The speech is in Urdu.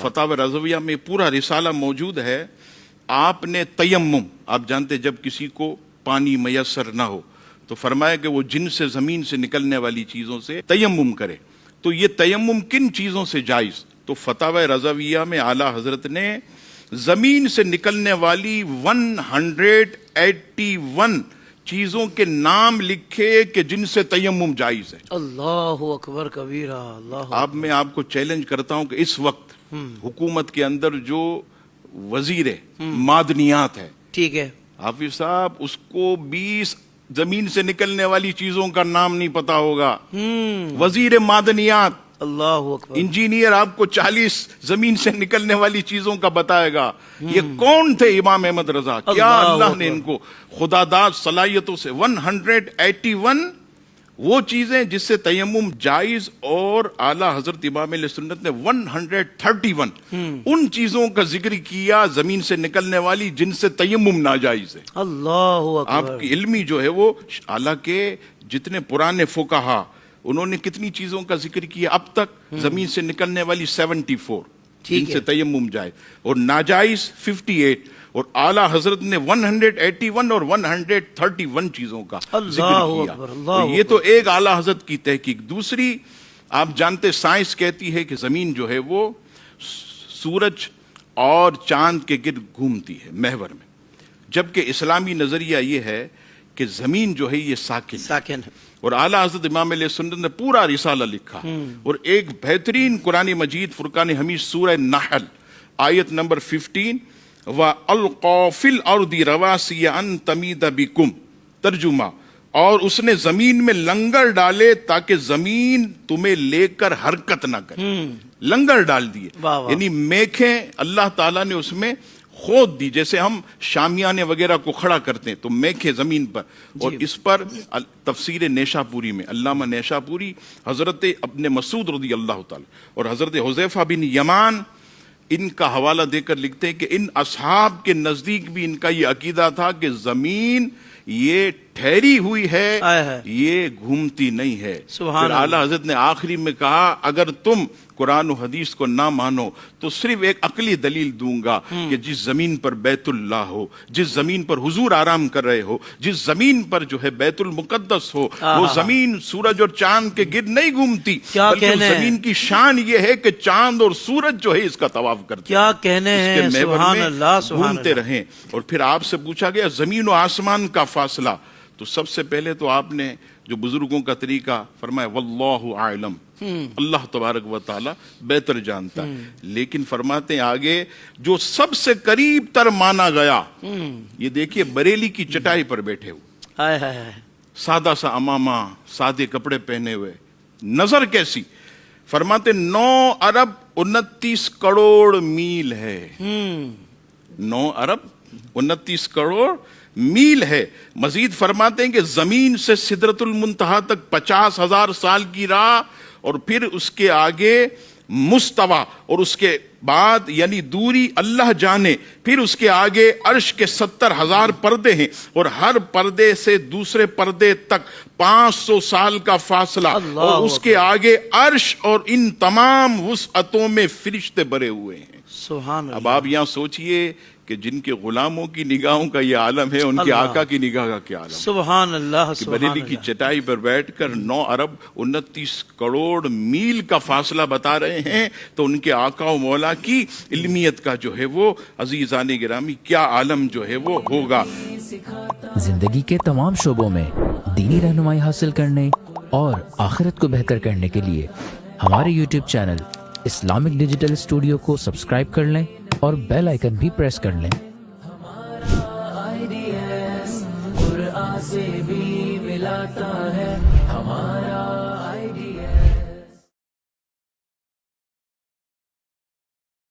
فتاوی رضویہ میں پورا رسالہ موجود ہے. آپ نے تیمم، آپ جانتے جب کسی کو پانی میسر نہ ہو تو فرمایا کہ وہ جن سے زمین سے نکلنے والی چیزوں سے تیمم کرے. تو یہ تیمم کن چیزوں سے جائز؟ تو فتاوی رضویہ میں اعلیٰ حضرت نے زمین سے نکلنے والی 181 چیزوں کے نام لکھے کہ جن سے تیمم جائز ہے. اللہ اکبر کبیرہ. اللہ اب میں آپ کو چیلنج کرتا ہوں کہ اس وقت حکومت کے اندر جو وزیر معدنیات ہے، ٹھیک ہے حافظ صاحب، اس کو 20 زمین سے نکلنے والی چیزوں کا نام نہیں پتا ہوگا. وزیر معدنیات، اللہ اکبر. انجینئر آپ کو 40 زمین سے نکلنے والی چیزوں کا بتائے گا. یہ کون تھے؟ امام احمد رضا. کیا اللہ نے ان کو خدا داد صلاحیتوں سے 181 وہ چیزیں جس سے تیمم جائز، اور اعلیٰ حضرت امام علیہ سنت نے 131 ان چیزوں کا ذکر کیا زمین سے نکلنے والی جن سے تیمم ناجائز ہے. اللہ آپ اکبر. کی علمی جو ہے وہ، حالانکہ جتنے پرانے فقہا انہوں نے کتنی چیزوں کا ذکر کیا اب تک؟ زمین سے نکلنے والی 74 جن سے تیمم جائز، اور ناجائز 58، اور اعلیٰ حضرت نے 181 اور 131 چیزوں کا ذکر کیا. یہ تو ایک اعلیٰ حضرت کی تحقیق. دوسری، آپ جانتے سائنس کہتی ہے کہ زمین جو ہے وہ سورج اور چاند کے گرد گھومتی ہے محور میں، جبکہ اسلامی نظریہ یہ ہے کہ زمین جو ہے یہ ساکن ہے. اور اعلیٰ حضرت امام علیہ سنت نے پورا رسالہ لکھا، اور ایک بہترین قرآن مجید فرقان حمید سورہ نحل آیت نمبر 15 وَأَلْقَى فِي الْأَرْضِ رَوَاسِيَ أَن تَمِيدَ بِكُمْ، ترجمہ، اور اس نے زمین میں لنگر ڈالے تاکہ زمین تمہیں لے کر حرکت نہ کرے. لنگر ڈال دیے، یعنی میخیں اللہ تعالیٰ نے اس میں کھود دی، جیسے ہم شامیانے وغیرہ کو کھڑا کرتے ہیں تو میخیں زمین پر. اور اس پر تفسیر نیشاپوری میں علامہ نیشاپوری حضرت ابن مسعود رضی اللہ تعالی اور حضرت حذیفہ بن یمان ان کا حوالہ دے کر لکھتے ہیں کہ ان اصحاب کے نزدیک بھی ان کا یہ عقیدہ تھا کہ زمین یہ ٹھہری ہوئی ہے، یہ گھومتی نہیں ہے. پھر اعلیٰ حضرت نے آخری میں کہا اگر تم قرآن و حدیث کو نہ مانو تو صرف ایک عقلی دلیل دوں گا کہ جس زمین پر بیت اللہ ہو، جس زمین پر حضور آرام کر رہے ہو، جس زمین پر جو ہے بیت المقدس ہو، وہ زمین سورج اور چاند کے گرد نہیں گھومتی، بلکہ زمین کی شان یہ ہے کہ چاند اور سورج جو ہے اس کا طواف کرتے، کیا کہنے ہیں، سبحان اللہ، گھومتے رہیں. اور پھر آپ سے پوچھا گیا زمین و آسمان کا فاصلہ، تو سب سے پہلے تو آپ نے جو بزرگوں کا طریقہ فرمایا واللہ اعلم، اللہ تبارک و تعالی بہتر جانتا ہے. لیکن فرماتے ہیں آگے جو سب سے قریب تر مانا گیا، یہ دیکھیے بریلی کی چٹائی پر بیٹھے ہوئے، سادہ سا امامہ، سادے کپڑے پہنے ہوئے، نظر کیسی؟ فرماتے 9 ارب 29 کروڑ میل ہے. 9 ارب 29 کروڑ میل ہے. مزید فرماتے ہیں کہ زمین سے سدرۃ المنتہا تک 50,000 سال کی راہ، اور پھر اس کے آگے مستوا، اور اس کے بعد یعنی دوری اللہ جانے، پھر اس کے آگے عرش کے 70,000 پردے ہیں، اور ہر پردے سے دوسرے پردے تک 500 سال کا فاصلہ، اور اس کے آگے عرش، اور ان تمام وسعتوں میں فرشتے بھرے ہوئے ہیں. سبحان اللہ. اب آپ یہاں سوچئے کہ جن کے غلاموں کی نگاہوں کا یہ عالم ہے، ان کے آقا کی نگاہ کا کیا عالم ہے. سبحان اللہ. بریلی کی چٹائی پر بیٹھ کر 9 ارب 29 کروڑ میل کا فاصلہ بتا رہے ہیں، تو ان کے آقا و مولا کی علمیت کا جو ہے وہ عزیزان گرامی کیا عالم جو ہے وہ ہوگا. زندگی کے تمام شعبوں میں دینی رہنمائی حاصل کرنے اور آخرت کو بہتر کرنے کے لیے ہمارے YouTube channel Islamic digital studio کو سبسکرائب کر لیں اور بیل آئیکن بھی پریس کر لیں. قرآن سے بھی ملاتا ہے ہمارا